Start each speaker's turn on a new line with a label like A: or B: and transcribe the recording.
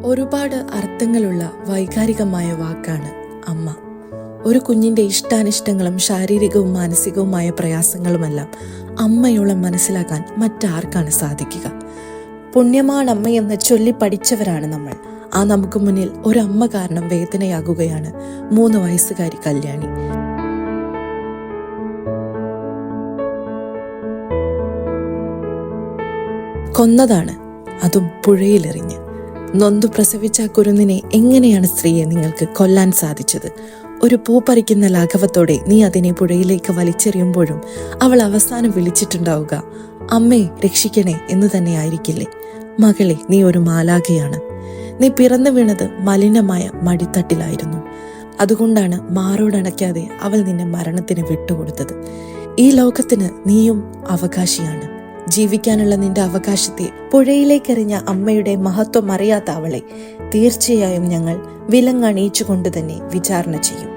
A: ഒരുപാട് അർത്ഥങ്ങളുള്ള വൈകാരികമായ വാക്കാണ് അമ്മ. ഒരു കുഞ്ഞിന്റെ ഇഷ്ടാനിഷ്ടങ്ങളും ശാരീരികവും മാനസികവുമായ പ്രയാസങ്ങളുമെല്ലാം അമ്മയോളം മനസ്സിലാക്കാൻ മറ്റാർക്കാണ് സാധിക്കുക? പുണ്യമാണമ്മയെന്ന് ചൊല്ലി പഠിച്ചവരാണ് നമ്മൾ. ആ നമുക്ക് മുന്നിൽ ഒരമ്മ കാരണം വേദനയാകുകയാണ് 3 വയസ്സുകാരി കല്യാണി. കൊന്നതാണ്, അതും പുഴയിലെറിഞ്ഞ്. നൊന്തു പ്രസവിച്ച കുരുന്നിനെ എങ്ങനെയാണ് സ്ത്രീയെ നിങ്ങൾക്ക് കൊല്ലാൻ സാധിച്ചത്? ഒരു പൂ പറിക്കുന്ന ലാഘവത്തോടെ നീ അതിനെ പുഴയിലേക്ക് വലിച്ചെറിയുമ്പോഴും അവൾ അവസാനം വിളിച്ചിട്ടുണ്ടാവുക അമ്മേ രക്ഷിക്കണേ എന്ന് തന്നെ ആയിരിക്കില്ലേ? മകളെ, നീ ഒരു മാലാഖയാണ്. നീ പിറന്നു വീണത് മലിനമായ മടിത്തട്ടിലായിരുന്നു. അതുകൊണ്ടാണ് മാറോടണയ്ക്കാതെ അവൾ നിന്നെ മരണത്തിന് വിട്ടുകൊടുത്തത്. ഈ ലോകത്തിന് നീയും അവകാശിയാണ്. ജീവിക്കാനുള്ള നിന്റെ അവകാശത്തെ പുഴയിലേക്കെറിഞ്ഞ അമ്മയുടെ മഹത്വം അറിയാത്ത അവളെ തീർച്ചയായും ഞങ്ങൾ വിലങ്ങണിയിച്ചുകൊണ്ട് തന്നെ വിചാരണ ചെയ്യും.